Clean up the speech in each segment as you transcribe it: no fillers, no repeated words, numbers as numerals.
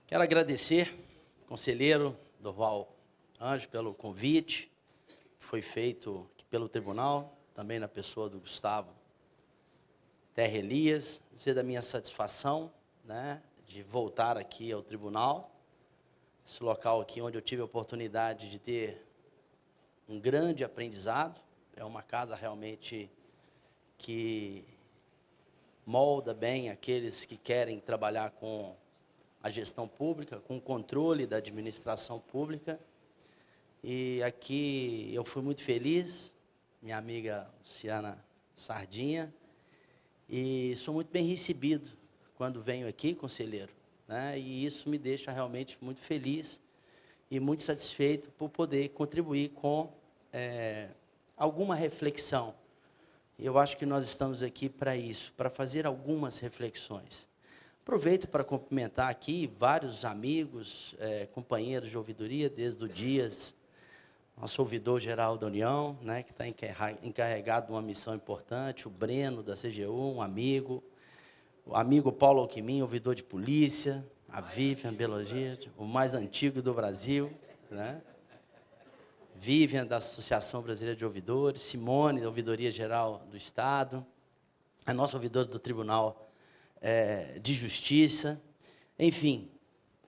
Quero agradecer, conselheiro Durval Anjo, pelo convite que foi feito aqui pelo tribunal, também na pessoa do Gustavo Terra Elias, dizer da minha satisfação, de voltar aqui ao tribunal, esse local aqui onde eu tive a oportunidade de ter um grande aprendizado. É uma casa realmente que molda bem aqueles que querem trabalhar com a gestão pública, com o controle da administração pública. E aqui eu fui muito feliz, minha amiga Luciana Sardinha, e sou muito bem recebido quando venho aqui, conselheiro, e isso me deixa realmente muito feliz e muito satisfeito por poder contribuir com alguma reflexão. Eu acho que nós estamos aqui para isso, para fazer algumas reflexões. Aproveito para cumprimentar aqui vários amigos, companheiros de ouvidoria, desde o Dias, nosso ouvidor-geral da União, que está encarregado de uma missão importante, o Breno, da CGU, um amigo, o amigo Paulo Alquimim, ouvidor de polícia, a Vivian Belogia, o mais antigo do Brasil, Vivian, da Associação Brasileira de Ouvidores, Simone, da Ouvidoria Geral do Estado, a nossa ouvidora do Tribunal de Justiça, enfim,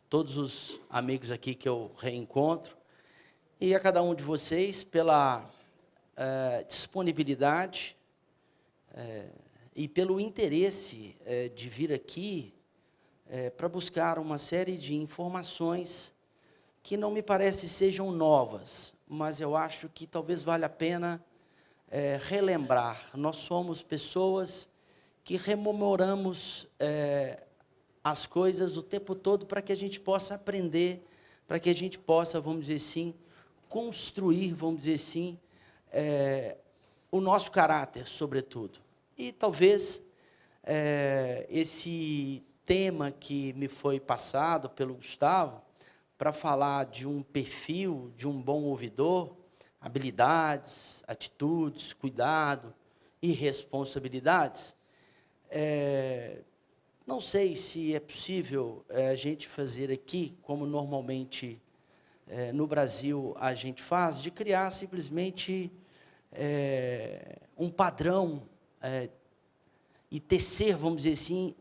todos os amigos aqui que eu reencontro, e a cada um de vocês pela disponibilidade e pelo interesse de vir aqui para buscar uma série de informações que não me parece sejam novas, mas eu acho que talvez valha a pena relembrar. Nós somos pessoas que rememoramos as coisas o tempo todo para que a gente possa aprender, para que a gente possa, vamos dizer assim, construir, vamos dizer assim, o nosso caráter, sobretudo. E talvez esse tema que me foi passado pelo Gustavo, para falar de um perfil, de um bom ouvidor, habilidades, atitudes, cuidado e responsabilidades, não sei se é possível a gente fazer aqui, como normalmente no Brasil a gente faz, de criar simplesmente um padrão e tecer, vamos dizer assim,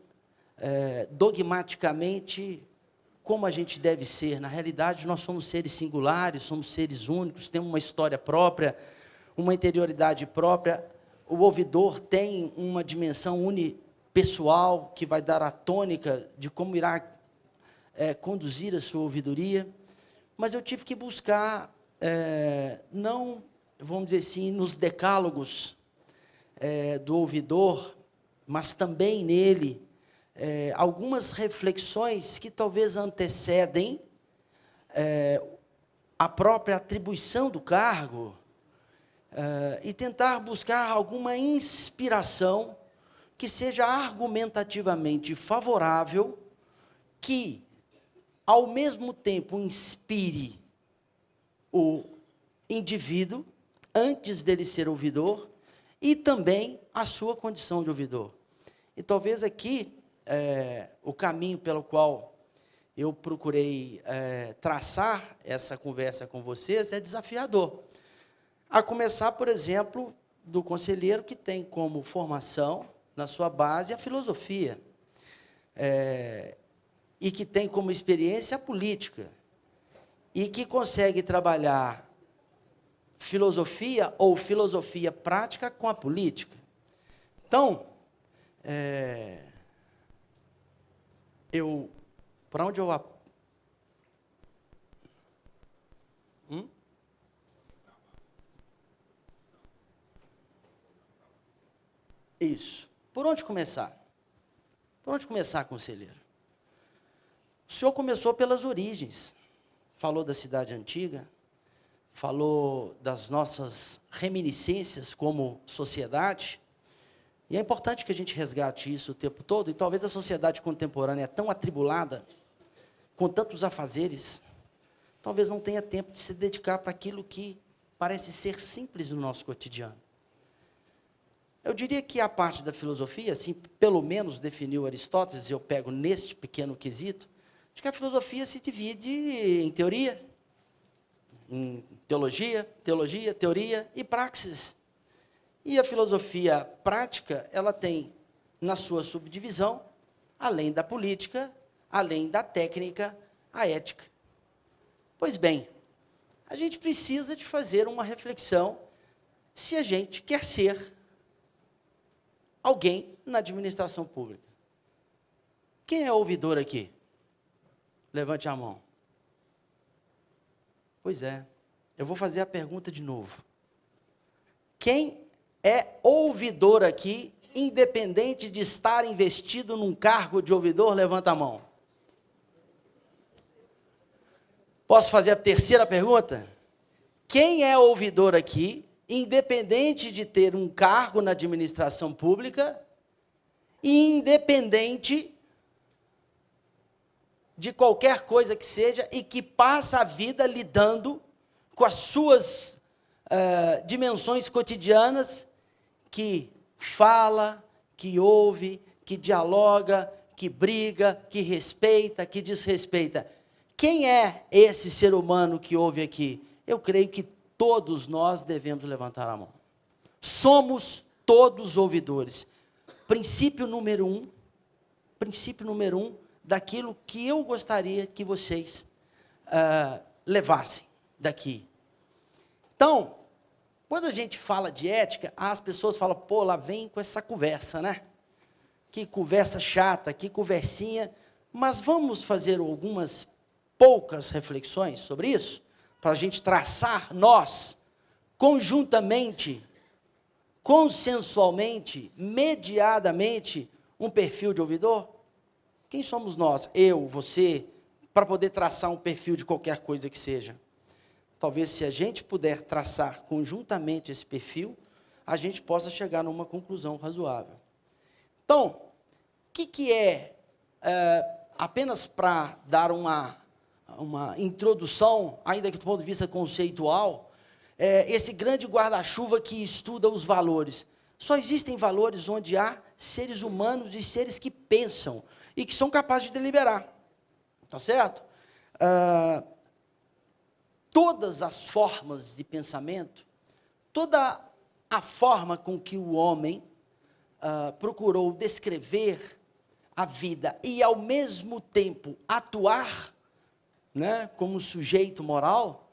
dogmaticamente como a gente deve ser. Na realidade, nós somos seres singulares, somos seres únicos, temos uma história própria, uma interioridade própria. O ouvidor tem uma dimensão unipessoal que vai dar a tônica de como irá conduzir a sua ouvidoria. Mas eu tive que buscar, não, vamos dizer assim, nos decálogos do ouvidor, mas também nele, algumas reflexões que talvez antecedem a própria atribuição do cargo, e tentar buscar alguma inspiração que seja argumentativamente favorável, que, ao mesmo tempo, inspire o indivíduo, antes dele ser ouvidor, e também a sua condição de ouvidor. E talvez aqui, o caminho pelo qual eu procurei traçar essa conversa com vocês é desafiador. A começar, por exemplo, do conselheiro que tem como formação, na sua base, a filosofia, e que tem como experiência a política, e que consegue trabalhar filosofia ou filosofia prática com a política. Então, para onde eu... Isso. Por onde começar? Por onde começar, conselheiro? O senhor começou pelas origens. Falou da cidade antiga, falou das nossas reminiscências como sociedade, e é importante que a gente resgate isso o tempo todo, e talvez a sociedade contemporânea é tão atribulada, com tantos afazeres, talvez não tenha tempo de se dedicar para aquilo que parece ser simples no nosso cotidiano. Eu diria que a parte da filosofia, assim, pelo menos definiu Aristóteles, eu pego neste pequeno quesito, Acho que a filosofia se divide em teoria, em teologia, teoria e praxis. E a filosofia prática, ela tem na sua subdivisão, além da política, além da técnica, a ética. Pois bem, a gente precisa de fazer uma reflexão se a gente quer ser alguém na administração pública. Quem é ouvidor aqui? Levante a mão. Pois é, eu vou fazer a pergunta de novo. Quem é ouvidor aqui, independente de estar investido num cargo de ouvidor? Levanta a mão. Posso fazer a terceira pergunta? Quem é ouvidor aqui, independente de ter um cargo na administração pública e independente de qualquer coisa que seja e que passa a vida lidando com as suas dimensões cotidianas, que fala, que ouve, que dialoga, que briga, que respeita, que desrespeita. Quem é esse ser humano que ouve aqui? Eu creio que todos nós devemos levantar a mão. Somos todos ouvidores. Princípio número um daquilo que eu gostaria que vocês levassem daqui. Então, quando a gente fala de ética, as pessoas falam, pô, lá vem com essa conversa, né? Que conversa chata, que conversinha. Mas vamos fazer algumas poucas reflexões sobre isso, para a gente traçar nós, conjuntamente, consensualmente, mediadamente, um perfil de ouvidor? Quem somos nós, eu, você, para poder traçar um perfil de qualquer coisa que seja? Talvez, se a gente puder traçar conjuntamente esse perfil, a gente possa chegar numa conclusão razoável. Então, o que é, apenas para dar uma introdução, ainda que do ponto de vista conceitual, esse grande guarda-chuva que estuda os valores. Só existem valores onde há seres humanos e seres que pensam e que são capazes de deliberar. Tá certo? Todas as formas de pensamento, toda a forma com que o homem procurou descrever a vida e, ao mesmo tempo, atuar, né, como sujeito moral,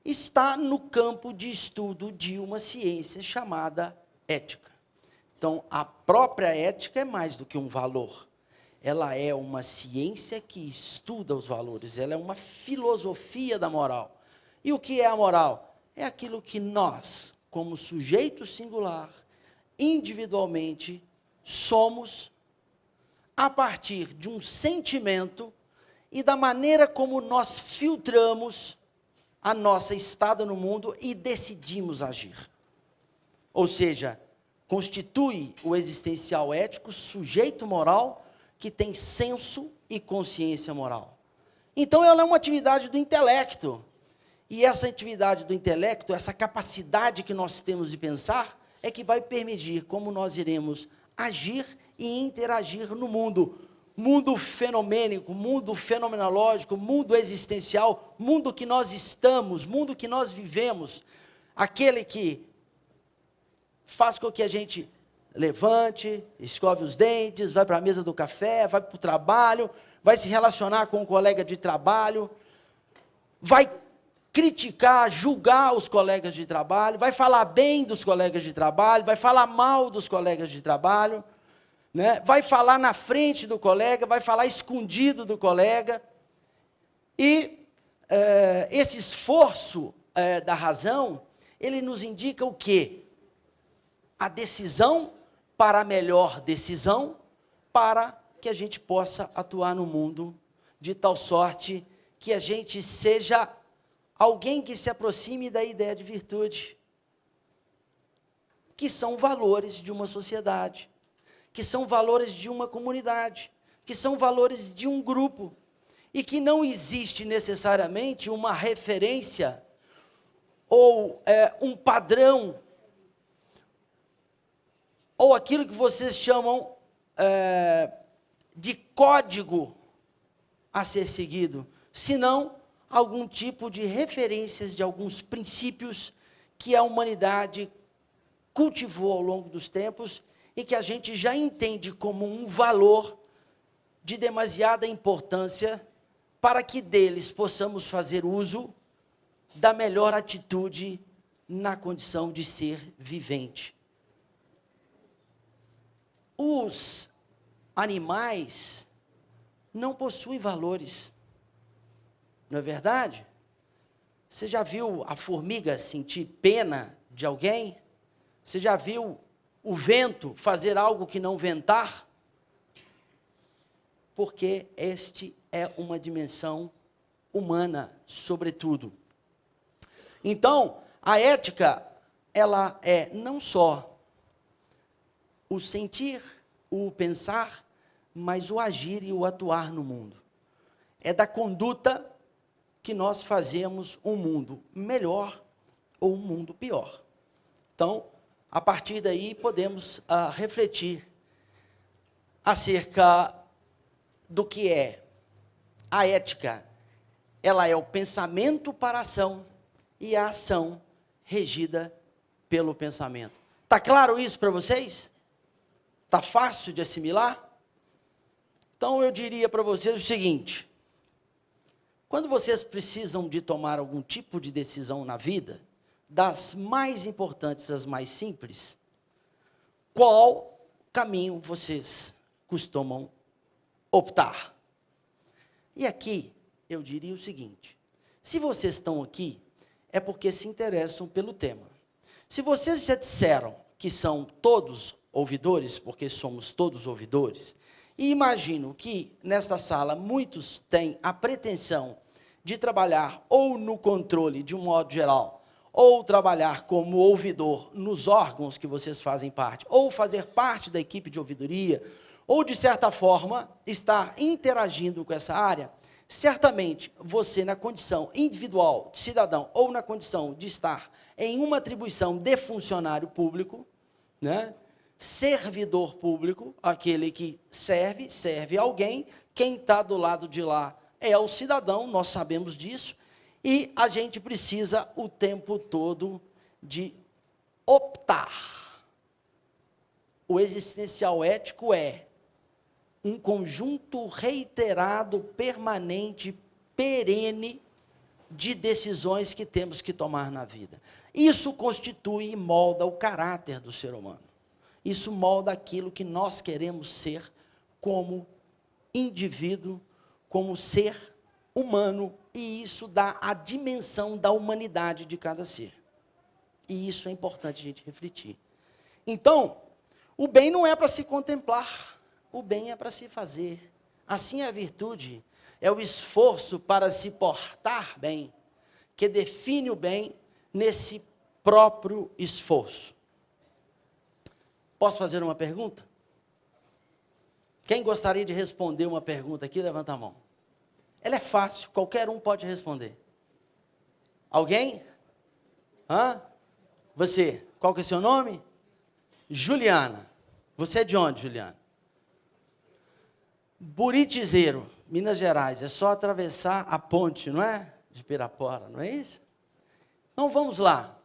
está no campo de estudo de uma ciência chamada ética. Então, a própria ética é mais do que um valor. Ela é uma ciência que estuda os valores, ela é uma filosofia da moral. E o que é a moral? É aquilo que nós, como sujeito singular, individualmente, somos a partir de um sentimento e da maneira como nós filtramos a nossa estada no mundo e decidimos agir. Ou seja, constitui o existencial ético sujeito moral que tem senso e consciência moral. Então, ela é uma atividade do intelecto. E essa atividade do intelecto, essa capacidade que nós temos de pensar, é que vai permitir como nós iremos agir e interagir no mundo. Mundo fenomênico, mundo fenomenológico, mundo existencial, mundo que nós estamos, mundo que nós vivemos. Aquele que faz com que a gente levante, escove os dentes, vai para a mesa do café, vai para o trabalho, vai se relacionar com um colega de trabalho, vai criticar, julgar os colegas de trabalho, vai falar bem dos colegas de trabalho, vai falar mal dos colegas de trabalho, né? Vai falar na frente do colega, vai falar escondido do colega. E esse esforço da razão, ele nos indica o quê? A decisão para a melhor decisão, para que a gente possa atuar no mundo de tal sorte que a gente seja alguém que se aproxime da ideia de virtude, que são valores de uma sociedade, que são valores de uma comunidade, que são valores de um grupo, e que não existe necessariamente uma referência ou um padrão, ou aquilo que vocês chamam de código a ser seguido, senão algum tipo de referências de alguns princípios que a humanidade cultivou ao longo dos tempos e que a gente já entende como um valor de demasiada importância para que deles possamos fazer uso da melhor atitude na condição de ser vivente. Os animais não possuem valores, não é verdade? Você já viu a formiga sentir pena de alguém? Você já viu o vento fazer algo que não ventar? Porque este é uma dimensão humana, sobretudo. Então, a ética, ela é não só o sentir, o pensar, mas o agir e o atuar no mundo. É da conduta que nós fazemos um mundo melhor ou um mundo pior. Então, a partir daí, podemos refletir acerca do que é a ética. Ela é o pensamento para a ação e a ação regida pelo pensamento. Está claro isso para vocês? Está fácil de assimilar? Então, eu diria para vocês o seguinte: quando vocês precisam de tomar algum tipo de decisão na vida, das mais importantes às mais simples, qual caminho vocês costumam optar? E aqui, eu diria o seguinte: se vocês estão aqui, é porque se interessam pelo tema. Se vocês já disseram que são todos ouvidores, porque somos todos ouvidores, e imagino que nesta sala muitos têm a pretensão de trabalhar ou no controle de um modo geral, ou trabalhar como ouvidor nos órgãos que vocês fazem parte, ou fazer parte da equipe de ouvidoria, ou de certa forma estar interagindo com essa área, certamente você na condição individual de cidadão ou na condição de estar em uma atribuição de funcionário público, né? Servidor público, aquele que serve alguém, quem está do lado de lá é o cidadão, nós sabemos disso, e a gente precisa o tempo todo de optar. O existencial ético é um conjunto reiterado, permanente, perene, de decisões que temos que tomar na vida. Isso constitui e molda o caráter do ser humano. Isso molda aquilo que nós queremos ser como indivíduo, como ser humano, e isso dá a dimensão da humanidade de cada ser. E isso é importante a gente refletir. Então, o bem não é para se contemplar, o bem é para se fazer. Assim a virtude é o esforço para se portar bem, que define o bem nesse próprio esforço. Posso fazer uma pergunta? Quem gostaria de responder uma pergunta aqui, levanta a mão. Ela é fácil, qualquer um pode responder. Alguém? Você, qual que é o seu nome? Juliana. Você é de onde, Juliana? Buritizeiro, Minas Gerais. É só atravessar a ponte, não é? De Pirapora, não é isso? Então, vamos lá.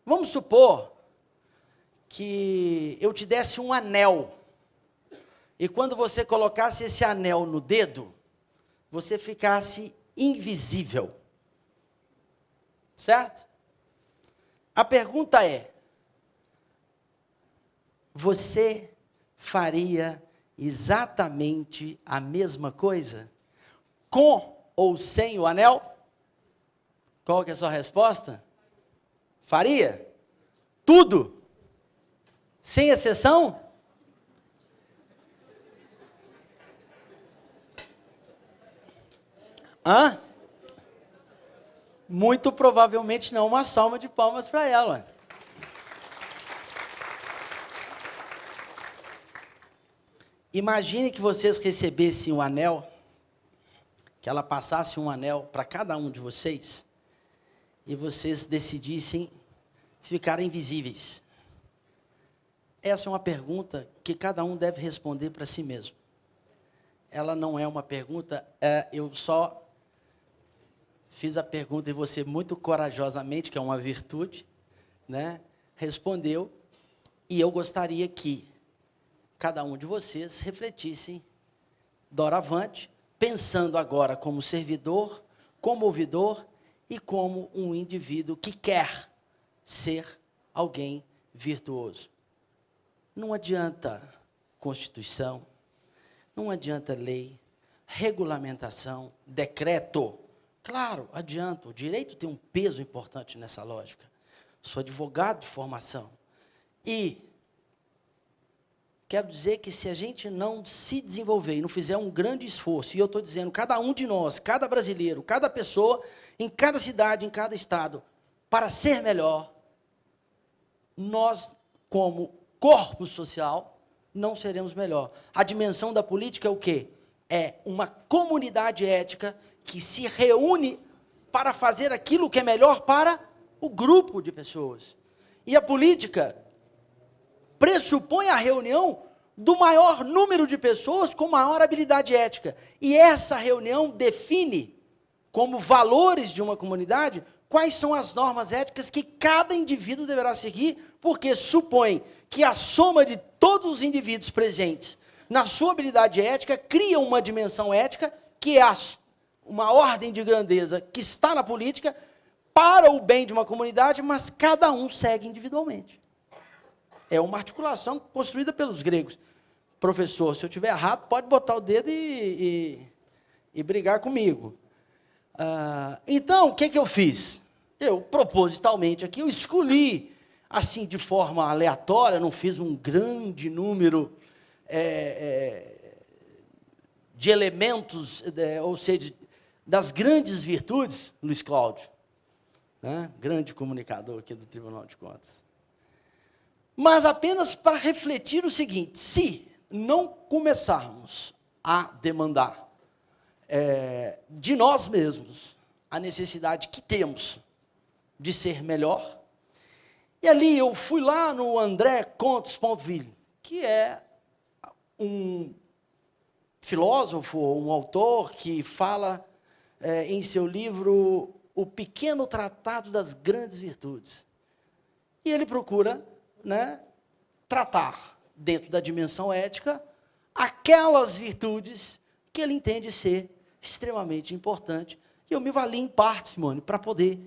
Vamos supor que eu te desse um anel, e quando você colocasse esse anel no dedo, você ficasse invisível. Certo? A pergunta é: você faria exatamente a mesma coisa? Com ou sem o anel? Qual que é a sua resposta? Faria? Tudo? Sem exceção? Muito provavelmente não. Uma salva de palmas para ela. Imagine que vocês recebessem um anel, que ela passasse um anel para cada um de vocês, e vocês decidissem ficar invisíveis. Essa é uma pergunta que cada um deve responder para si mesmo. Ela não é uma pergunta, eu só fiz a pergunta e você muito corajosamente, que é uma virtude, né, respondeu, e eu gostaria que cada um de vocês refletissem doravante, pensando agora como servidor, como ouvidor e como um indivíduo que quer ser alguém virtuoso. Não adianta Constituição, não adianta lei, regulamentação, decreto. Claro, adianta, o direito tem um peso importante nessa lógica. Sou advogado de formação. E quero dizer que se a gente não se desenvolver e não fizer um grande esforço, e eu estou dizendo, cada um de nós, cada brasileiro, cada pessoa, em cada cidade, em cada estado, para ser melhor, nós, como corpo social, não seremos melhor. A dimensão da política é o quê? É uma comunidade ética que se reúne para fazer aquilo que é melhor para o grupo de pessoas. E a política pressupõe a reunião do maior número de pessoas com maior habilidade ética. E essa reunião define, como valores de uma comunidade, quais são as normas éticas que cada indivíduo deverá seguir, porque supõe que a soma de todos os indivíduos presentes na sua habilidade ética cria uma dimensão ética, que é uma ordem de grandeza que está na política para o bem de uma comunidade, mas cada um segue individualmente. É uma articulação construída pelos gregos. Professor, se eu estiver errado, pode botar o dedo e brigar comigo. Então, o que eu fiz? Eu, propositalmente aqui, eu escolhi, assim, de forma aleatória, não fiz um grande número de elementos, ou seja, das grandes virtudes, Luiz Cláudio, né? Grande comunicador aqui do Tribunal de Contas. Mas apenas para refletir o seguinte: se não começarmos a demandar de nós mesmos a necessidade que temos de ser melhor, e ali eu fui lá no André Comte-Sponville, que é um filósofo, um autor que fala em seu livro O Pequeno Tratado das Grandes Virtudes. E ele procura, né, tratar, dentro da dimensão ética, aquelas virtudes que ele entende ser extremamente importante. E eu me vali em parte, Simone, para poder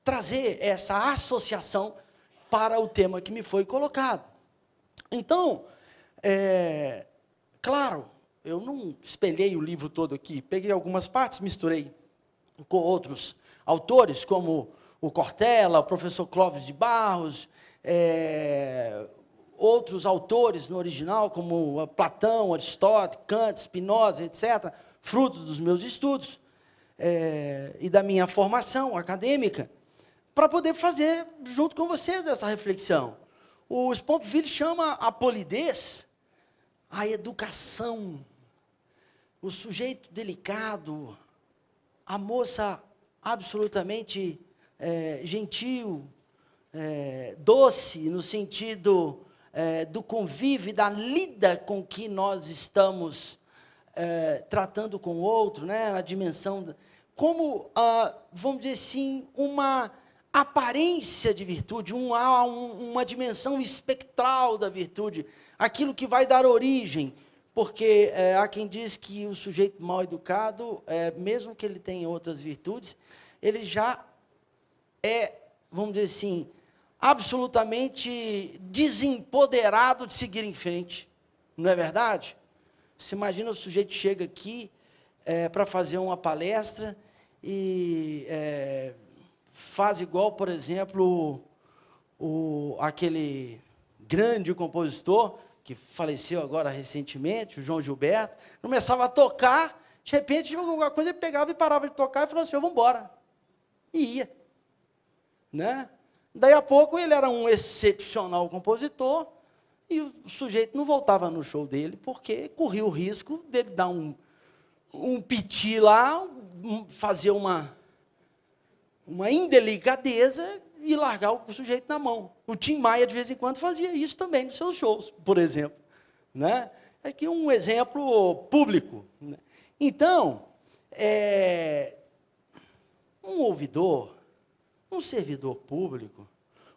trazer essa associação para o tema que me foi colocado. Então, claro, eu não espelhei o livro todo aqui, peguei algumas partes, misturei com outros autores, como o Cortella, o professor Clóvis de Barros, outros autores no original, como Platão, Aristóteles, Kant, Spinoza, etc., fruto dos meus estudos e da minha formação acadêmica, para poder fazer, junto com vocês, essa reflexão. O Sponville chama a polidez, a educação, o sujeito delicado, a moça absolutamente gentil, doce, no sentido do convívio, da lida com que nós estamos tratando com o outro, né, na dimensão, como, vamos dizer assim, uma aparência de virtude, uma dimensão espectral da virtude, aquilo que vai dar origem, porque há quem diz que o sujeito mal educado, mesmo que ele tenha outras virtudes, ele já vamos dizer assim, absolutamente desempoderado de seguir em frente. Não é verdade? Você imagina o sujeito chega aqui para fazer uma palestra e faz igual, por exemplo, aquele grande compositor que faleceu agora recentemente, o João Gilberto, começava a tocar, de repente, alguma coisa, ele pegava e parava de tocar e falava assim: vamos embora. E ia. Né? Daí a pouco ele era um excepcional compositor e o sujeito não voltava no show dele porque corria o risco dele dar um piti lá, fazer uma indelicadeza e largar o sujeito na mão. O Tim Maia, de vez em quando, fazia isso também nos seus shows, por exemplo. Né? Aqui um exemplo público. Né? Então, um ouvidor, um servidor público,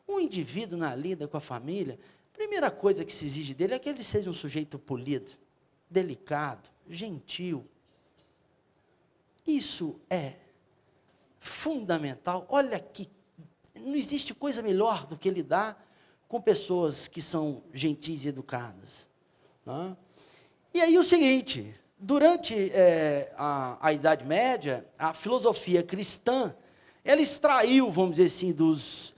um indivíduo na lida com a família, a primeira coisa que se exige dele é que ele seja um sujeito polido, delicado, gentil. Isso é fundamental. Olha que não existe coisa melhor do que lidar com pessoas que são gentis e educadas. Né? E aí o seguinte, durante a Idade Média, a filosofia cristã, ela extraiu, vamos dizer assim, dos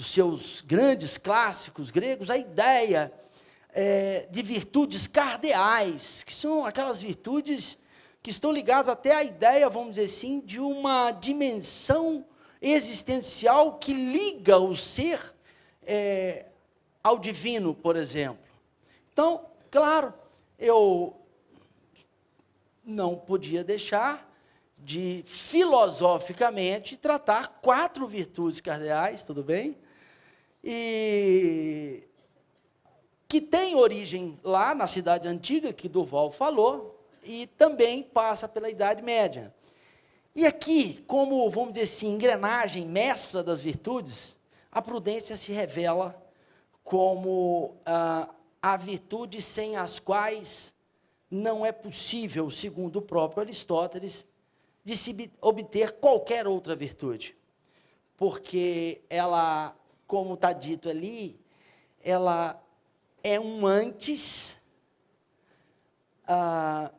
seus grandes clássicos gregos, a ideia de virtudes cardeais, que são aquelas virtudes que estão ligadas até à ideia, vamos dizer assim, de uma dimensão existencial que liga o ser ao divino, por exemplo. Então, claro, eu não podia deixar de, filosoficamente, tratar 4 virtudes cardeais, tudo bem? E que tem origem lá na cidade antiga, que Durval falou, e também passa pela Idade Média. E aqui, como, vamos dizer assim, engrenagem mestra das virtudes, a prudência se revela como a virtude sem as quais não é possível, segundo o próprio Aristóteles, de se obter qualquer outra virtude. Porque ela, como está dito ali, ela é um antes,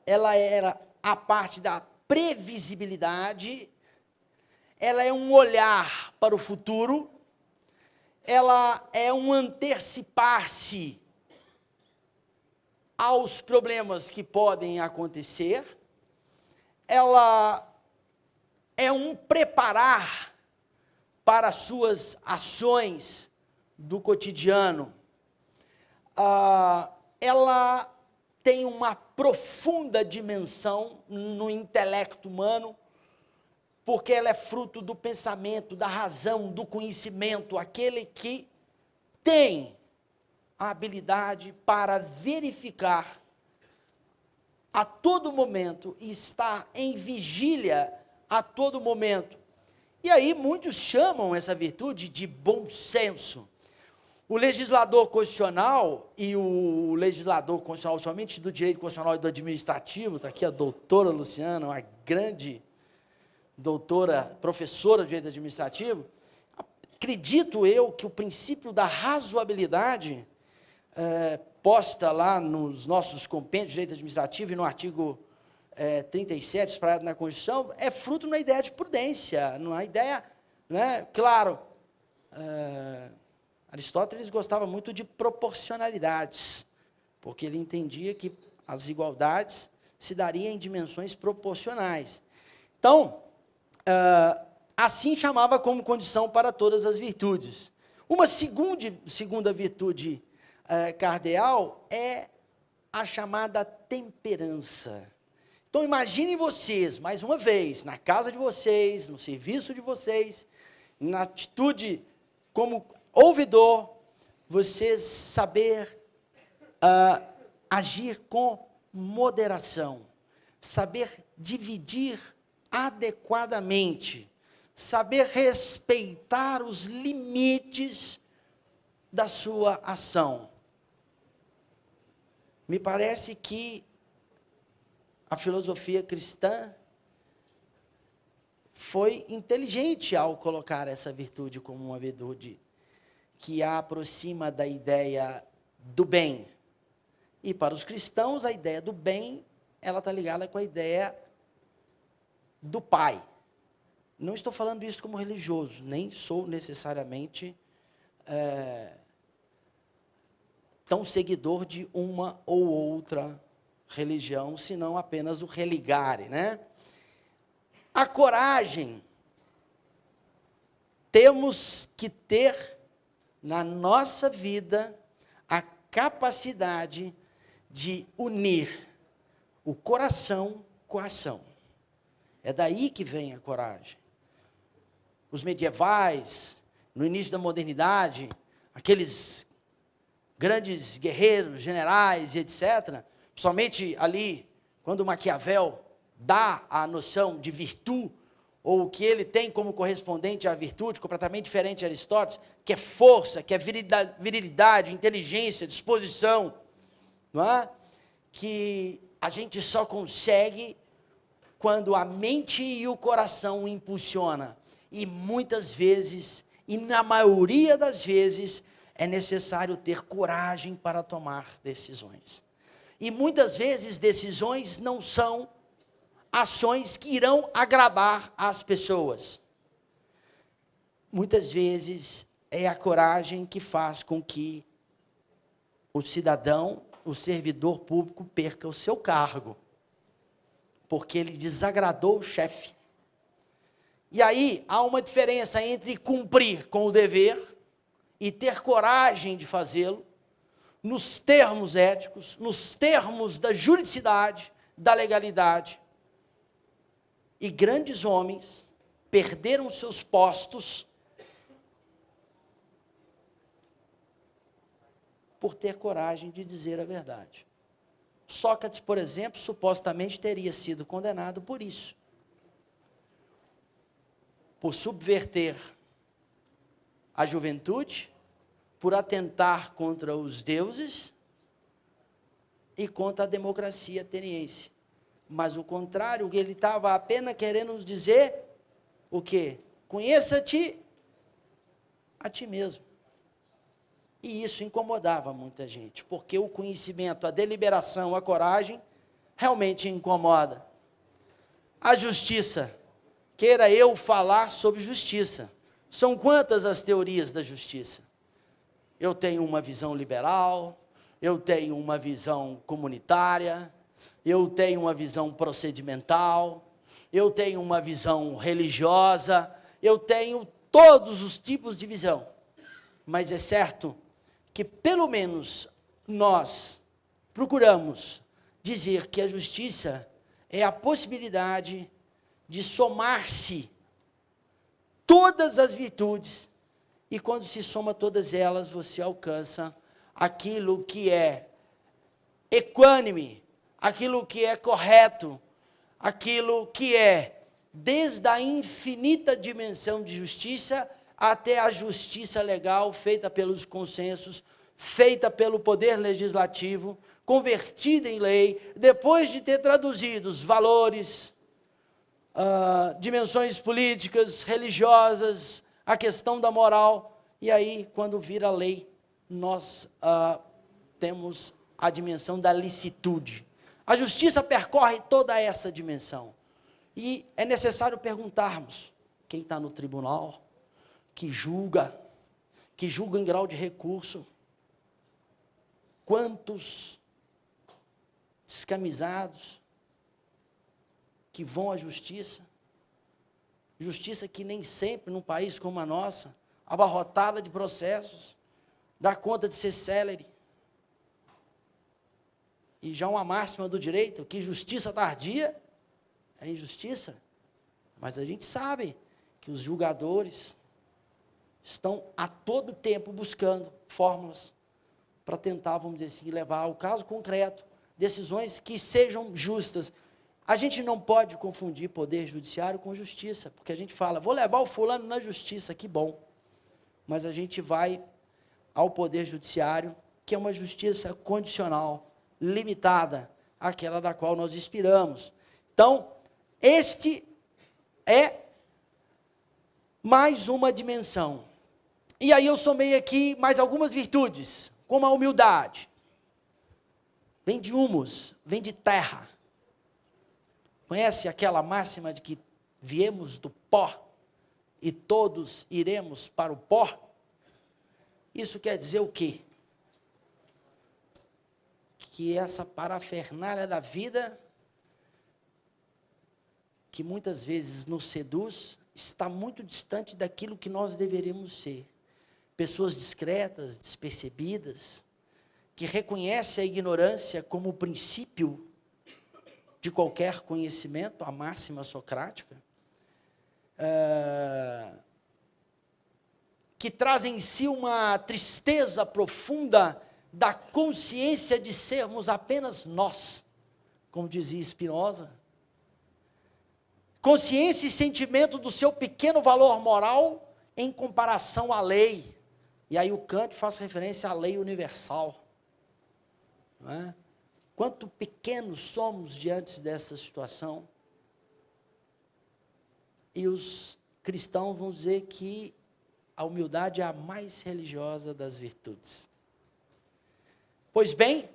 ela era a parte da previsibilidade, ela é um olhar para o futuro, ela é um antecipar-se aos problemas que podem acontecer, ela é um preparar para as suas ações do cotidiano, ela tem uma profunda dimensão no intelecto humano, porque ela é fruto do pensamento, da razão, do conhecimento, aquele que tem a habilidade para verificar a todo momento e estar em vigília a todo momento. E aí muitos chamam essa virtude de bom senso. O legislador constitucional e o legislador constitucional, somente do direito constitucional e do administrativo, está aqui a doutora Luciana, uma grande doutora, professora de direito administrativo, acredito eu que o princípio da razoabilidade, posta lá nos nossos compêndios de direito administrativo e no artigo 37, espraiado na Constituição, é fruto de uma ideia de prudência, numa ideia, né, claro, Aristóteles gostava muito de proporcionalidades, porque ele entendia que as igualdades se dariam em dimensões proporcionais. Então, assim chamava como condição para todas as virtudes. Uma segunda virtude cardeal é a chamada temperança. Então, imaginem vocês, mais uma vez, na casa de vocês, no serviço de vocês, na atitude como ouvidor, vocês saber agir com moderação, saber dividir adequadamente, saber respeitar os limites da sua ação. Me parece que a filosofia cristã foi inteligente ao colocar essa virtude como uma virtude que a aproxima da ideia do bem. E para os cristãos, a ideia do bem, ela está ligada com a ideia do Pai. Não estou falando isso como religioso, nem sou necessariamente tão seguidor de uma ou outra religião, senão apenas o religare, né? A coragem, temos que ter na nossa vida a capacidade de unir o coração com a ação. É daí que vem a coragem. Os medievais, no início da modernidade, aqueles grandes guerreiros, generais, etc., somente ali, quando Maquiavel dá a noção de virtude, ou o que ele tem como correspondente à virtude, completamente diferente de Aristóteles, que é força, que é virilidade, inteligência, disposição, não é? Que a gente só consegue quando a mente e o coração impulsiona. E muitas vezes, e na maioria das vezes, é necessário ter coragem para tomar decisões. E muitas vezes decisões não são ações que irão agradar as pessoas. Muitas vezes é a coragem que faz com que o cidadão, o servidor público, perca o seu cargo, porque ele desagradou o chefe. E aí há uma diferença entre cumprir com o dever e ter coragem de fazê-lo, nos termos éticos, nos termos da juridicidade, da legalidade. E grandes homens perderam seus postos por ter coragem de dizer a verdade. Sócrates, por exemplo, supostamente teria sido condenado por isso. Por subverter a juventude, por atentar contra os deuses e contra a democracia ateniense. Mas o contrário, ele estava apenas querendo nos dizer o quê? Conheça-te a ti mesmo. E isso incomodava muita gente, porque o conhecimento, a deliberação, a coragem, realmente incomoda. A justiça, queira eu falar sobre justiça. São quantas as teorias da justiça? Eu tenho uma visão liberal, eu tenho uma visão comunitária, eu tenho uma visão procedimental, eu tenho uma visão religiosa, eu tenho todos os tipos de visão. Mas é certo que pelo menos nós procuramos dizer que a justiça é a possibilidade de somar-se todas as virtudes, e quando se soma todas elas, você alcança aquilo que é equânime, aquilo que é correto, aquilo que é desde a infinita dimensão de justiça até a justiça legal feita pelos consensos, feita pelo poder legislativo, convertida em lei, depois de ter traduzido os valores, dimensões políticas, religiosas, a questão da moral, e aí, quando vira lei, nós temos a dimensão da licitude. A justiça percorre toda essa dimensão. E é necessário perguntarmos, quem está no tribunal, que julga em grau de recurso, quantos descamisados que vão à justiça que nem sempre, num país como a nossa, abarrotada de processos, dá conta de ser célere. E já uma máxima do direito, que justiça tardia é injustiça. Mas a gente sabe que os julgadores estão a todo tempo buscando fórmulas para tentar, vamos dizer assim, levar ao caso concreto decisões que sejam justas. A gente não pode confundir poder judiciário com justiça, porque a gente fala, vou levar o fulano na justiça, que bom. Mas a gente vai ao poder judiciário, que é uma justiça condicional, limitada, aquela da qual nós inspiramos. Então, este é mais uma dimensão. E aí eu somei aqui mais algumas virtudes, como a humildade. Vem de humus, vem de terra. Conhece aquela máxima de que viemos do pó e todos iremos para o pó? Isso quer dizer o quê? Que essa parafernália da vida, que muitas vezes nos seduz, está muito distante daquilo que nós deveríamos ser. Pessoas discretas, despercebidas, que reconhecem a ignorância como o princípio de qualquer conhecimento, a máxima socrática, que que traz em si uma tristeza profunda da consciência de sermos apenas nós, como dizia Spinoza. Consciência e sentimento do seu pequeno valor moral em comparação à lei. E aí o Kant faz referência à lei universal. Não é? Quanto pequenos somos diante dessa situação. E os cristãos vão dizer que a humildade é a mais religiosa das virtudes. Pois bem,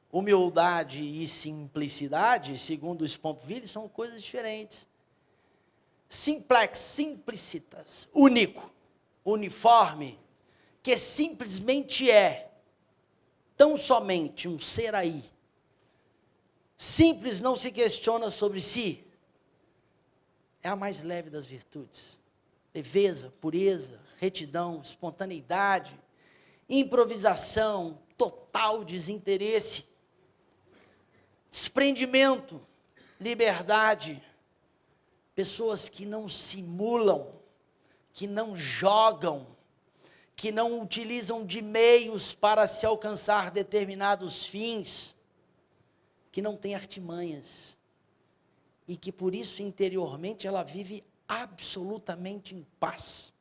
humildade e simplicidade, segundo o Spontville, são coisas diferentes. Simplex, simplicitas, único, uniforme, que simplesmente é, tão somente um ser aí. Simples, não se questiona sobre si. É a mais leve das virtudes. Leveza, pureza, retidão, espontaneidade, improvisação, total desinteresse, desprendimento, liberdade. Pessoas que não simulam, que não jogam, que não utilizam de meios para se alcançar determinados fins, que não têm artimanhas, e que por isso interiormente ela vive absolutamente em paz,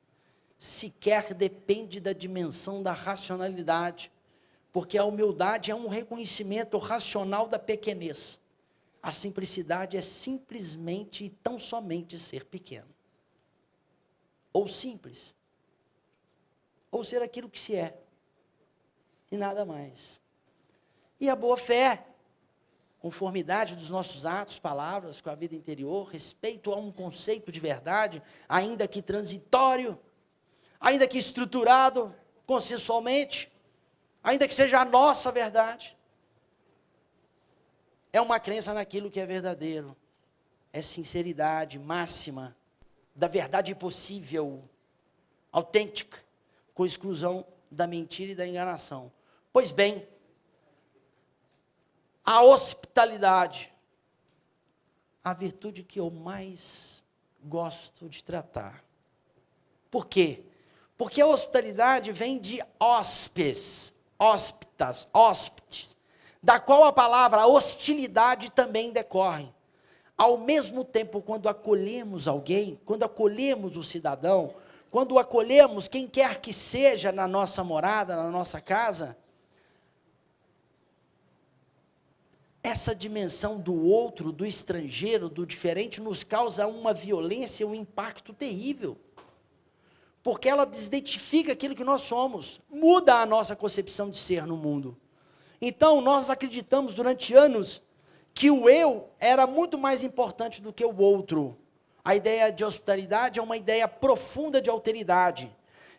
sequer depende da dimensão da racionalidade, porque a humildade é um reconhecimento racional da pequenez. A simplicidade é simplesmente e tão somente ser pequeno. Ou simples. Ou ser aquilo que se é. E nada mais. E a boa fé, conformidade dos nossos atos, palavras com a vida interior, respeito a um conceito de verdade, ainda que transitório, ainda que estruturado consensualmente, ainda que seja a nossa verdade. É uma crença naquilo que é verdadeiro. É sinceridade máxima da verdade possível, autêntica, com exclusão da mentira e da enganação. Pois bem, a hospitalidade, a virtude que eu mais gosto de tratar. Por quê? Porque a hospitalidade vem de hóspes, hóspitas, hóspedes, da qual a palavra hostilidade também decorre. Ao mesmo tempo, quando acolhemos alguém, quando acolhemos o cidadão, quando acolhemos quem quer que seja na nossa morada, na nossa casa, essa dimensão do outro, do estrangeiro, do diferente, nos causa uma violência, um impacto terrível. Porque ela desidentifica aquilo que nós somos, muda a nossa concepção de ser no mundo. Então, nós acreditamos durante anos que o eu era muito mais importante do que o outro. A ideia de hospitalidade é uma ideia profunda de alteridade,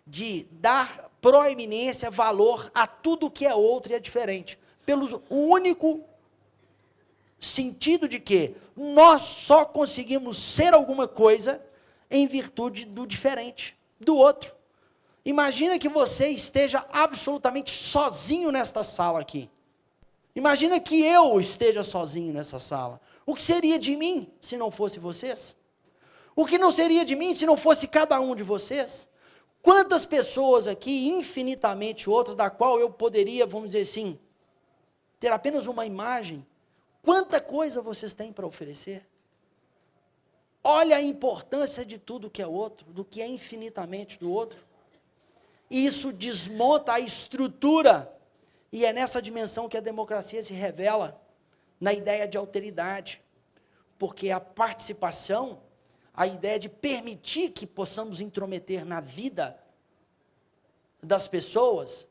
de dar proeminência, valor a tudo que é outro e é diferente, pelo único sentido de que nós só conseguimos ser alguma coisa em virtude do diferente, do outro. Imagina que você esteja absolutamente sozinho nesta sala aqui. Imagina que eu esteja sozinho nessa sala. O que seria de mim se não fosse vocês? O que não seria de mim se não fosse cada um de vocês? Quantas pessoas aqui, infinitamente outras, da qual eu poderia, vamos dizer assim, ter apenas uma imagem? Quanta coisa vocês têm para oferecer? Olha a importância de tudo que é outro, do que é infinitamente do outro. E isso desmonta a estrutura. E é nessa dimensão que a democracia se revela, na ideia de alteridade. Porque a participação, a ideia de permitir que possamos intrometer na vida das pessoas,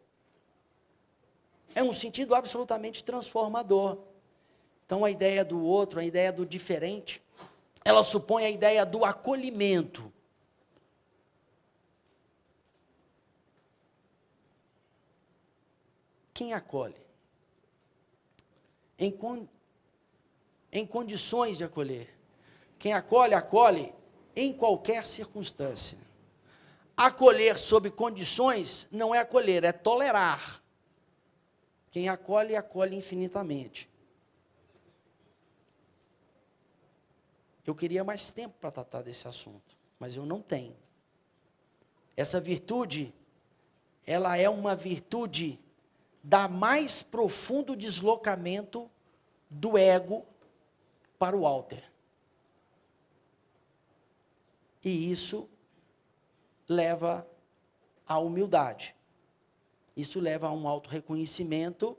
é um sentido absolutamente transformador. Então a ideia do outro, a ideia do diferente, ela supõe a ideia do acolhimento. Quem acolhe? Em condições de acolher. Quem acolhe, acolhe em qualquer circunstância. Acolher sob condições não é acolher, é tolerar. Quem acolhe, acolhe infinitamente. Eu queria mais tempo para tratar desse assunto, mas eu não tenho. Essa virtude, ela é uma virtude da mais profundo deslocamento do ego para o alter. E isso leva à humildade. Isso leva a um autorreconhecimento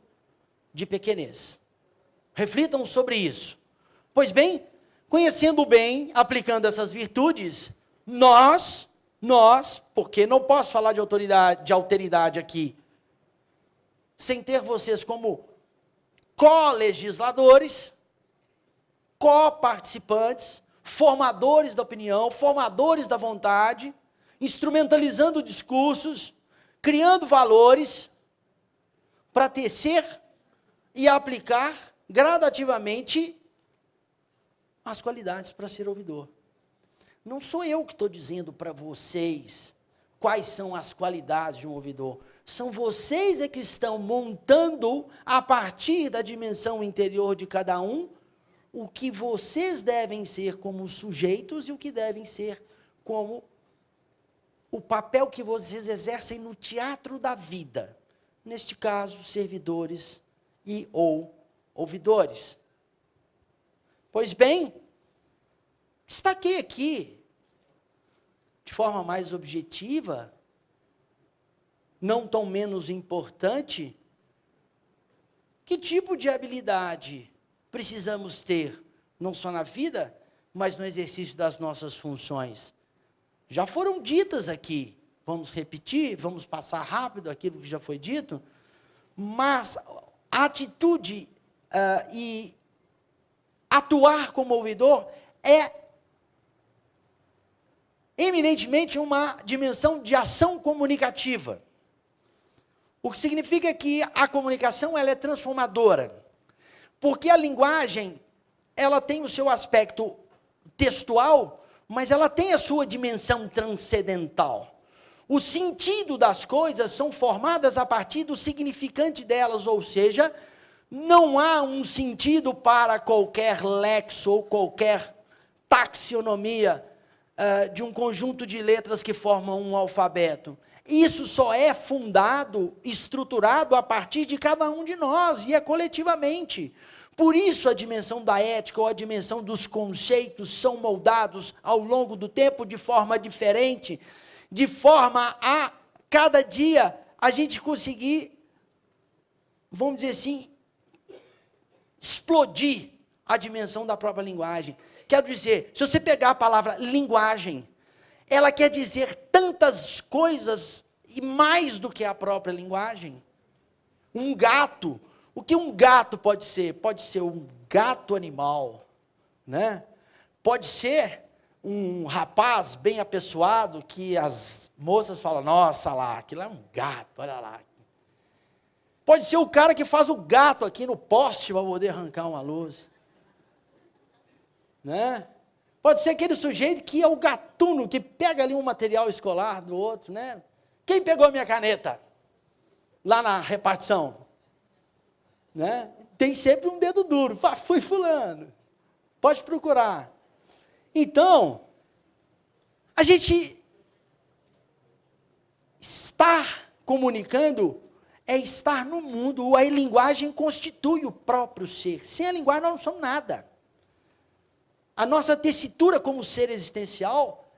de pequenez. Reflitam sobre isso. Pois bem, conhecendo bem, aplicando essas virtudes, nós, porque não posso falar de alteridade aqui, sem ter vocês como co-legisladores, co-participantes, formadores da opinião, formadores da vontade, instrumentalizando discursos, criando valores, para tecer e aplicar gradativamente as qualidades para ser ouvidor. Não sou eu que estou dizendo para vocês quais são as qualidades de um ouvidor. São vocês que estão montando, a partir da dimensão interior de cada um, o que vocês devem ser como sujeitos e o que devem ser como o papel que vocês exercem no teatro da vida. Neste caso, servidores e ou ouvidores. Pois bem, destaquei aqui, de forma mais objetiva, não tão menos importante, que tipo de habilidade precisamos ter, não só na vida, mas no exercício das nossas funções. Já foram ditas aqui, vamos repetir, vamos passar rápido aquilo que já foi dito, mas a atitude e atuar como ouvidor é eminentemente uma dimensão de ação comunicativa. O que significa que a comunicação ela é transformadora, porque a linguagem ela tem o seu aspecto textual, mas ela tem a sua dimensão transcendental. O sentido das coisas são formadas a partir do significante delas, ou seja, não há um sentido para qualquer lexo ou qualquer taxonomia de um conjunto de letras que formam um alfabeto. Isso só é fundado, estruturado a partir de cada um de nós, e é coletivamente. Por isso a dimensão da ética ou a dimensão dos conceitos são moldados ao longo do tempo de forma diferente, de forma a cada dia a gente conseguir, vamos dizer assim, explodir a dimensão da própria linguagem. Quero dizer, se você pegar a palavra linguagem, ela quer dizer tantas coisas e mais do que a própria linguagem. Um gato, o que um gato pode ser? Pode ser um gato animal, né? Pode ser um rapaz bem apessoado que as moças falam, nossa lá, aquilo é um gato, olha lá. Pode ser o cara que faz o gato aqui no poste para poder arrancar uma luz. Né? Pode ser aquele sujeito que é o gatuno, que pega ali um material escolar do outro, né? Quem pegou a minha caneta? Lá na repartição. Né? Tem sempre um dedo duro. Foi fulano. Pode procurar. Então, a gente estar comunicando é estar no mundo. A linguagem constitui o próprio ser. Sem a linguagem nós não somos nada. A nossa tessitura como ser existencial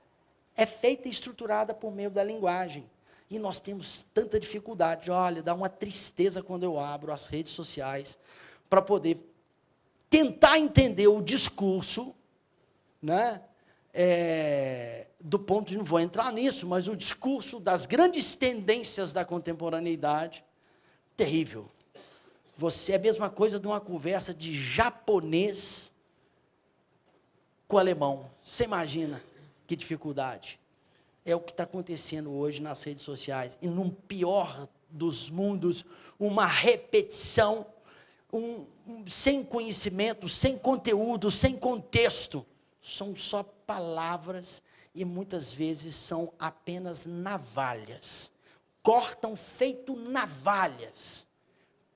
é feita e estruturada por meio da linguagem. E nós temos tanta dificuldade. Olha, dá uma tristeza quando eu abro as redes sociais para poder tentar entender o discurso, né? Do ponto de, não vou entrar nisso, mas o discurso das grandes tendências da contemporaneidade, terrível. Você é a mesma coisa de uma conversa de japonês com o alemão. Você imagina que dificuldade. É o que está acontecendo hoje nas redes sociais. E num pior dos mundos, uma repetição, sem conhecimento, sem conteúdo, sem contexto. São só palavras e muitas vezes são apenas navalhas. Cortam feito navalhas.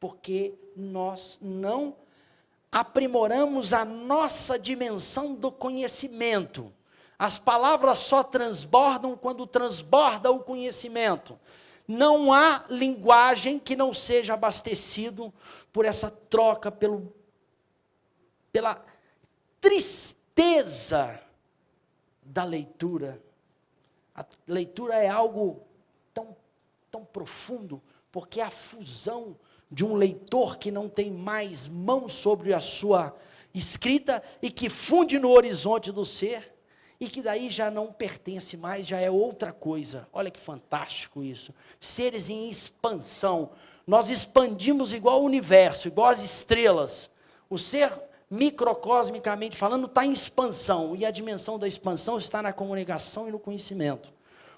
Porque nós não aprimoramos a nossa dimensão do conhecimento. As palavras só transbordam quando transborda o conhecimento. Não há linguagem que não seja abastecido por essa troca, pela tristeza da leitura. A leitura é algo tão profundo, porque é a fusão de um leitor que não tem mais mão sobre a sua escrita e que funde no horizonte do ser, e que daí já não pertence mais, já é outra coisa. Olha que fantástico isso. Seres em expansão. Nós expandimos igual o universo, igual as estrelas. O ser, microcosmicamente falando, está em expansão, e a dimensão da expansão está na comunicação e no conhecimento.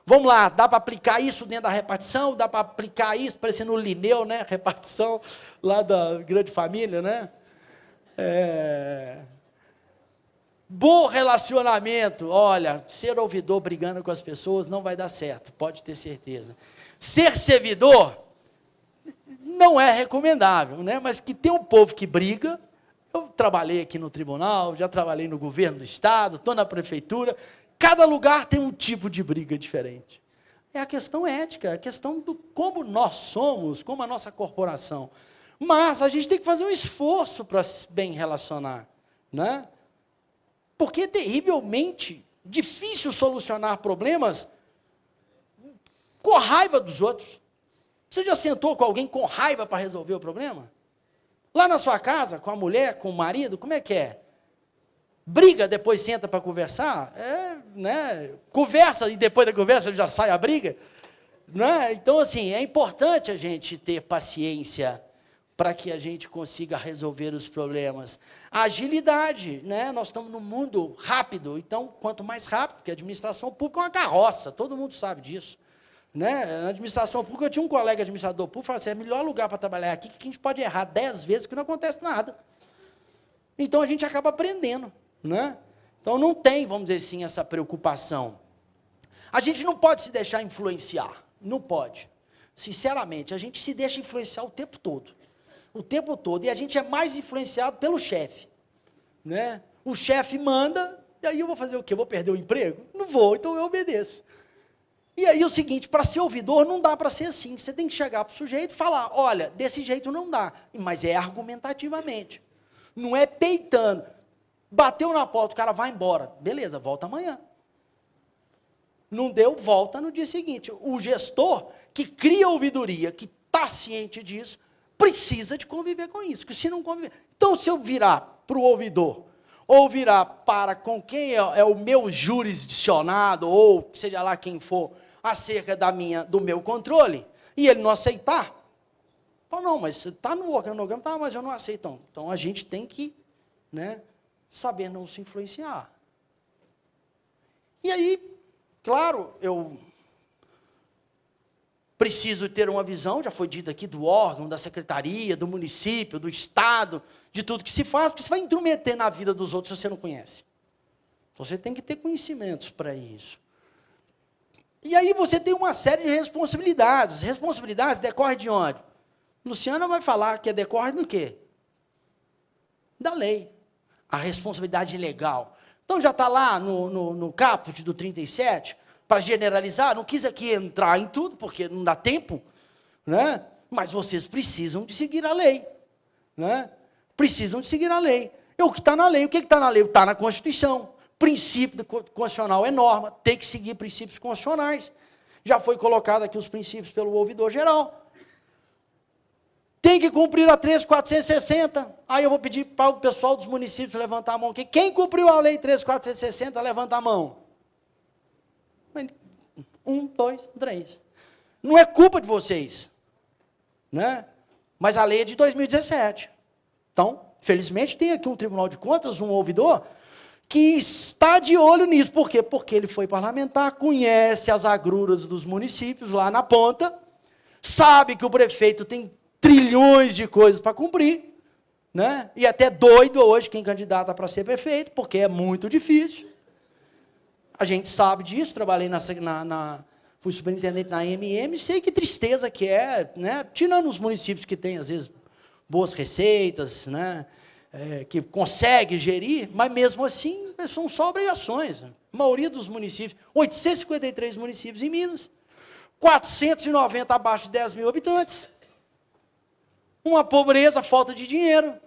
Vamos lá, dá para aplicar isso dentro da repartição? Dá para aplicar isso, parecendo o Linneu, né? Repartição lá da grande família, né? Bom relacionamento. Olha, ser ouvidor brigando com as pessoas não vai dar certo, pode ter certeza. Ser servidor não é recomendável, né? Mas que tem um povo que briga. Eu trabalhei aqui no tribunal, já trabalhei no governo do estado, estou na prefeitura. Cada lugar tem um tipo de briga diferente. É a questão ética, é a questão do como nós somos, como a nossa corporação. Mas a gente tem que fazer um esforço para se bem relacionar, né? Porque é terrivelmente difícil solucionar problemas com raiva dos outros. Você já sentou com alguém com raiva para resolver o problema? Lá na sua casa, com a mulher, com o marido, como é que é? Briga, depois senta para conversar? Né? Conversa e depois da conversa já sai a briga? Né? Então, assim, é importante a gente ter paciência para que a gente consiga resolver os problemas. A agilidade, né? Nós estamos num mundo rápido, então, quanto mais rápido, porque a administração pública é uma carroça, todo mundo sabe disso. Né? Na administração pública, eu tinha um colega administrador público, falava assim, é o melhor lugar para trabalhar aqui, que a gente pode errar 10 vezes que não acontece nada. Então, a gente acaba aprendendo. Né? Então, não tem, vamos dizer assim, essa preocupação. A gente não pode se deixar influenciar, não pode. Sinceramente, a gente se deixa influenciar o tempo todo. O tempo todo, e a gente é mais influenciado pelo chefe. Né? O chefe manda, e aí eu vou fazer o quê? Eu vou perder o emprego? Não vou, então eu obedeço. E aí é o seguinte, para ser ouvidor não dá para ser assim, você tem que chegar para o sujeito e falar, olha, desse jeito não dá, mas é argumentativamente, não é peitando. Bateu na porta, o cara vai embora, beleza, volta amanhã. Não deu, volta no dia seguinte. O gestor que cria ouvidoria, que está ciente disso, precisa de conviver com isso, que se não conviver... Então, se eu virar para o ouvidor, ou virar para com quem é o meu jurisdicionado, ou seja lá quem for, acerca do meu controle, e ele não aceitar, fala, não, mas está no organograma, tá, mas eu não aceito. Não. Então, a gente tem que, né, saber não se influenciar. E aí, claro, eu preciso ter uma visão, já foi dito aqui, do órgão, da secretaria, do município, do estado, de tudo que se faz, porque você vai intrometer na vida dos outros se você não conhece. Então, você tem que ter conhecimentos para isso. E aí você tem uma série de responsabilidades. Responsabilidades decorrem de onde? Luciana vai falar que decorre do quê? Da lei. A responsabilidade legal. Então, já está lá no caput do 37, para generalizar, não quis aqui entrar em tudo, porque não dá tempo, né? Mas vocês precisam de seguir a lei. Né? Precisam de seguir a lei. E o que está na lei? O que está na lei? Está na Constituição. Princípio constitucional é norma, tem que seguir princípios constitucionais. Já foi colocado aqui os princípios pelo ouvidor geral. Tem que cumprir a 13.460. Aí eu vou pedir para o pessoal dos municípios levantar a mão aqui. Quem cumpriu a lei 13.460, levanta a mão. 1, 2, 3. Não é culpa de vocês. Né? Mas a lei é de 2017. Então, felizmente, tem aqui um Tribunal de Contas, um ouvidor, que está de olho nisso. Por quê? Porque ele foi parlamentar, conhece as agruras dos municípios lá na ponta, sabe que o prefeito tem trilhões de coisas para cumprir, né? E até doido hoje quem candidata para ser prefeito, porque é muito difícil. A gente sabe disso, trabalhei fui superintendente na AMM, sei que tristeza que é, né? Tirando os municípios que têm, às vezes, boas receitas, né? Que consegue gerir, mas mesmo assim são só obrigações. A maioria dos municípios, 853 municípios em Minas, 490 abaixo de 10 mil habitantes. Uma pobreza, falta de dinheiro,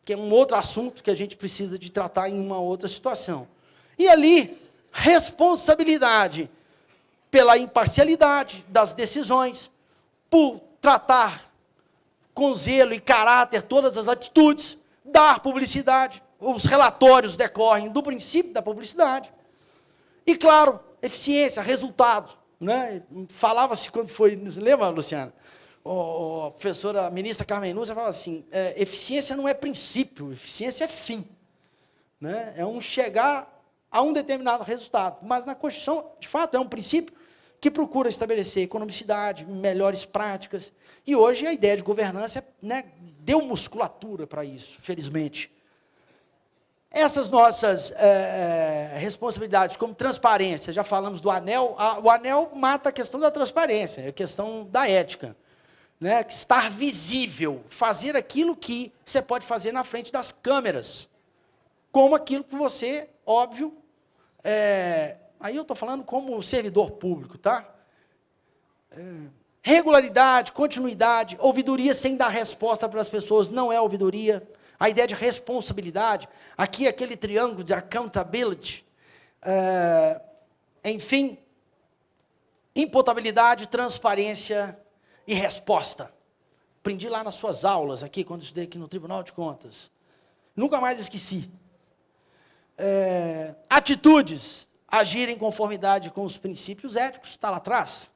que é um outro assunto que a gente precisa de tratar em uma outra situação. E ali, responsabilidade pela imparcialidade das decisões, por tratar com zelo e caráter todas as atitudes, dar publicidade. Os relatórios decorrem do princípio da publicidade. E, claro, eficiência, resultado. Né? Falava-se quando foi... Lembra, Luciana? A professora, a ministra Carmen Lúcia, falava assim, eficiência não é princípio, eficiência é fim. Né? É um chegar a um determinado resultado. Mas na Constituição, de fato, é um princípio que procura estabelecer economicidade, melhores práticas. E hoje a ideia de governança, né, deu musculatura para isso, felizmente. Essas nossas responsabilidades, como transparência, já falamos do ANEEL, o ANEEL mata a questão da transparência, é a questão da ética. Né, estar visível, fazer aquilo que você pode fazer na frente das câmeras, como aquilo que você, óbvio, aí eu estou falando como servidor público, tá? Regularidade, continuidade, ouvidoria sem dar resposta para as pessoas não é ouvidoria. A ideia de responsabilidade, aqui aquele triângulo de accountability, enfim, imputabilidade, transparência e resposta. Aprendi lá nas suas aulas, aqui, quando estudei aqui no Tribunal de Contas. Nunca mais esqueci. Atitudes, agir em conformidade com os princípios éticos, está lá atrás.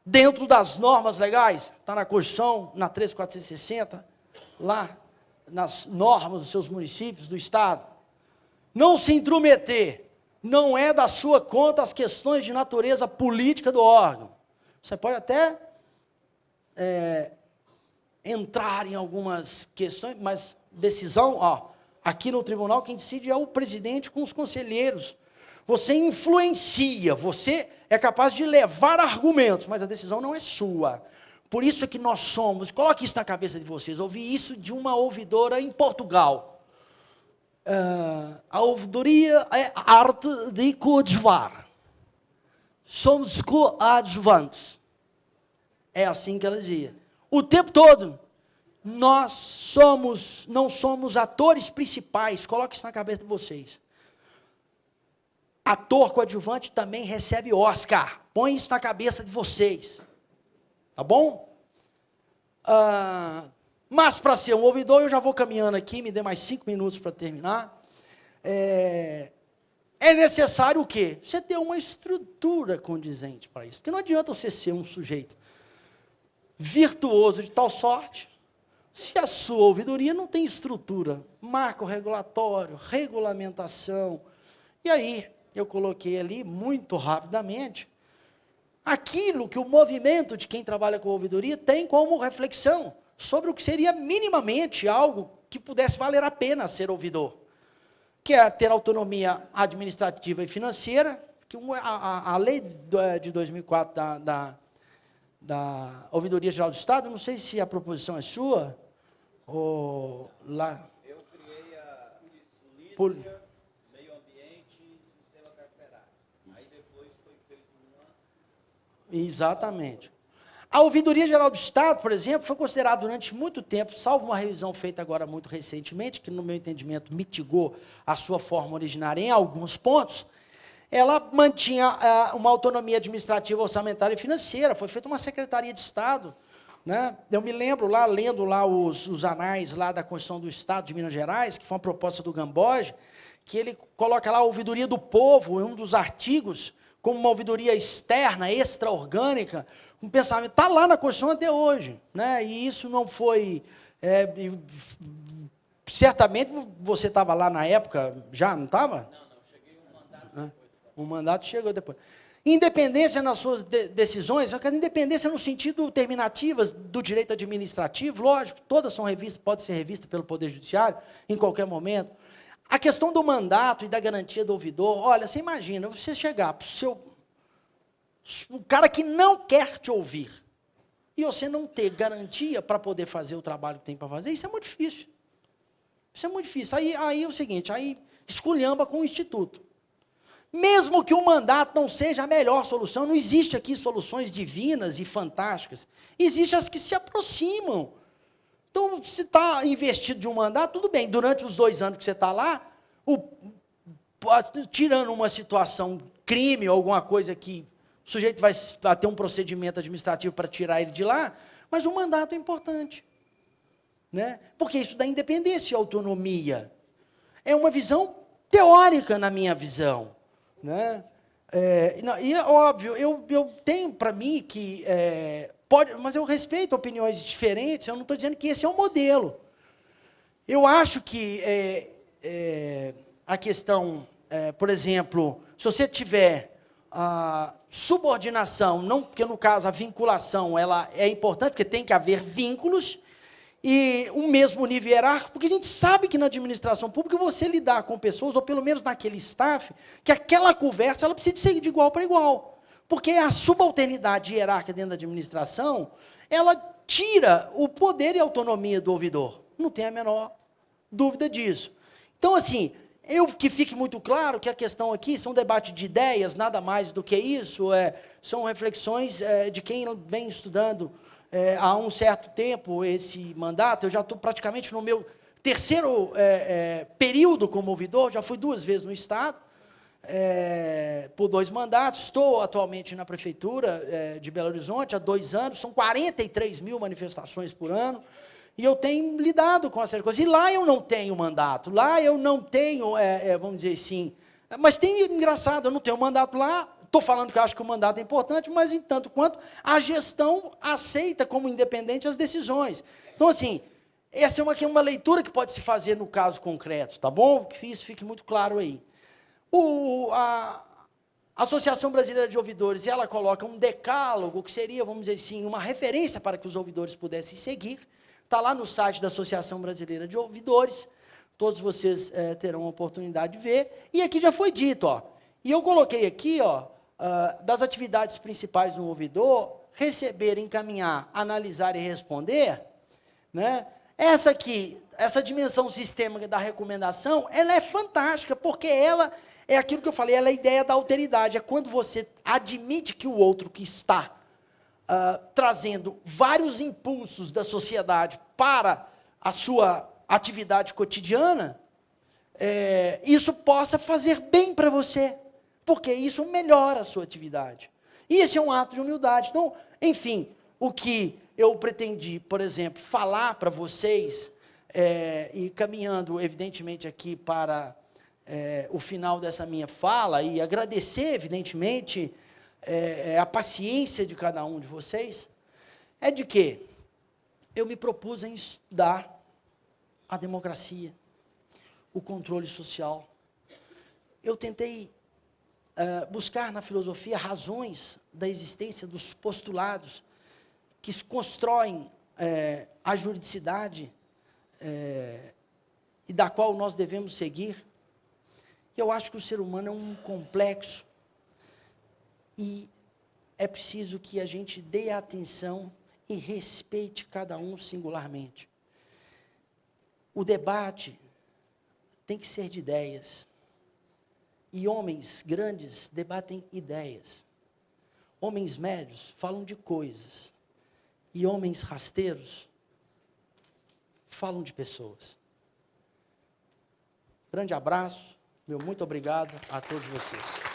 Dentro das normas legais, está na Constituição, na 13.460, lá nas normas dos seus municípios, do Estado. Não se intrometer, não é da sua conta as questões de natureza política do órgão. Você pode até entrar em algumas questões, mas decisão, aqui no tribunal quem decide é o presidente com os conselheiros. Você influencia, você é capaz de levar argumentos, mas a decisão não é sua. Por isso é que nós somos, coloque isso na cabeça de vocês, ouvi isso de uma ouvidora em Portugal. A ouvidoria é a arte de coadjuvar. Somos coadjuvantes. É assim que ela dizia. O tempo todo, nós não somos atores principais, coloque isso na cabeça de vocês. Ator coadjuvante também recebe Oscar. Põe isso na cabeça de vocês. Tá bom? Mas para ser um ouvidor, eu já vou caminhando aqui, me dê mais 5 minutos para terminar. É necessário o quê? Você ter uma estrutura condizente para isso. Porque não adianta você ser um sujeito virtuoso de tal sorte, se a sua ouvidoria não tem estrutura, marco regulatório, regulamentação. E aí, eu coloquei ali, muito rapidamente, aquilo que o movimento de quem trabalha com ouvidoria tem como reflexão sobre o que seria minimamente algo que pudesse valer a pena ser ouvidor, que é ter autonomia administrativa e financeira, que a lei de 2004 da Ouvidoria Geral do Estado, não sei se a proposição é sua, ou lá... Eu criei a polícia, meio ambiente e sistema carcerário. Aí depois foi feito uma... Exatamente. A Ouvidoria Geral do Estado, por exemplo, foi considerada durante muito tempo, salvo uma revisão feita agora muito recentemente, que no meu entendimento mitigou a sua forma originária em alguns pontos, ela mantinha uma autonomia administrativa, orçamentária e financeira, foi feita uma Secretaria de Estado, né? Eu me lembro lá, lendo lá os anais lá da Constituição do Estado de Minas Gerais, que foi uma proposta do Gamboge, que ele coloca lá a ouvidoria do povo, em um dos artigos, como uma ouvidoria externa, extra-orgânica, um pensamento, está lá na Constituição até hoje, né? E isso não foi... certamente você estava lá na época, já não estava? Não, cheguei um mandato depois. O mandato chegou depois. Independência nas suas decisões, independência no sentido terminativas do direito administrativo, lógico, todas são revistas, podem ser revistas pelo Poder Judiciário, em qualquer momento. A questão do mandato e da garantia do ouvidor, olha, você imagina, você chegar para o cara que não quer te ouvir, e você não ter garantia para poder fazer o trabalho que tem para fazer, isso é muito difícil. Isso é muito difícil. Aí é o seguinte, aí esculhamba com o Instituto. Mesmo que o mandato não seja a melhor solução, não existe aqui soluções divinas e fantásticas. Existem as que se aproximam. Então, se está investido de um mandato, tudo bem. Durante os 2 anos que você está lá, tirando uma situação, crime ou alguma coisa que o sujeito vai ter um procedimento administrativo para tirar ele de lá, mas o mandato é importante. Né? Porque isso dá independência e autonomia. É uma visão teórica na minha visão. Né? E é óbvio, eu tenho para mim que pode, mas eu respeito opiniões diferentes, eu não estou dizendo que esse é o modelo. Eu acho que a questão, por exemplo, se você tiver subordinação, não, porque no caso a vinculação ela é importante, porque tem que haver vínculos, e um mesmo nível hierárquico, porque a gente sabe que na administração pública você lidar com pessoas, ou pelo menos naquele staff, que aquela conversa ela precisa ser de igual para igual. Porque a subalternidade hierárquica dentro da administração, ela tira o poder e a autonomia do ouvidor. Não tem a menor dúvida disso. Então, assim, que fique muito claro que a questão aqui são debates de ideias, nada mais do que isso, são reflexões de quem vem estudando há um certo tempo esse mandato. Eu já estou praticamente no meu 3º período como ouvidor, já fui 2 vezes no Estado, por 2 mandatos, estou atualmente na Prefeitura de Belo Horizonte há 2 anos, são 43 mil manifestações por ano, e eu tenho lidado com essas coisas. E lá eu não tenho mandato, lá eu não tenho, vamos dizer assim, mas tem, engraçado, eu não tenho mandato lá. Estou falando que eu acho que o mandato é importante, mas em tanto quanto a gestão aceita como independente as decisões. Então, assim, essa é uma leitura que pode se fazer no caso concreto, tá bom? Que isso fique muito claro aí. A Associação Brasileira de Ouvidores, ela coloca um decálogo, que seria, vamos dizer assim, uma referência para que os ouvidores pudessem seguir. Está lá no site da Associação Brasileira de Ouvidores, todos vocês terão a oportunidade de ver. E aqui já foi dito, ó, e eu coloquei aqui, ó, das atividades principais do ouvidor, receber, encaminhar, analisar e responder, né? Essa dimensão sistêmica da recomendação, ela é fantástica, porque ela é aquilo que eu falei, ela é a ideia da alteridade, é quando você admite que o outro que está trazendo vários impulsos da sociedade para a sua atividade cotidiana, isso possa fazer bem para você, porque isso melhora a sua atividade. E esse é um ato de humildade. Então, enfim, o que eu pretendi, por exemplo, falar para vocês, e caminhando, evidentemente, aqui para o final dessa minha fala, e agradecer, evidentemente, a paciência de cada um de vocês, é de que eu me propus em estudar a democracia, o controle social. Eu tentei buscar na filosofia razões da existência dos postulados que constroem a juridicidade e da qual nós devemos seguir. Eu acho que o ser humano é um complexo e é preciso que a gente dê atenção e respeite cada um singularmente. O debate tem que ser de ideias. E homens grandes debatem ideias. Homens médios falam de coisas. E homens rasteiros falam de pessoas. Grande abraço, meu muito obrigado a todos vocês.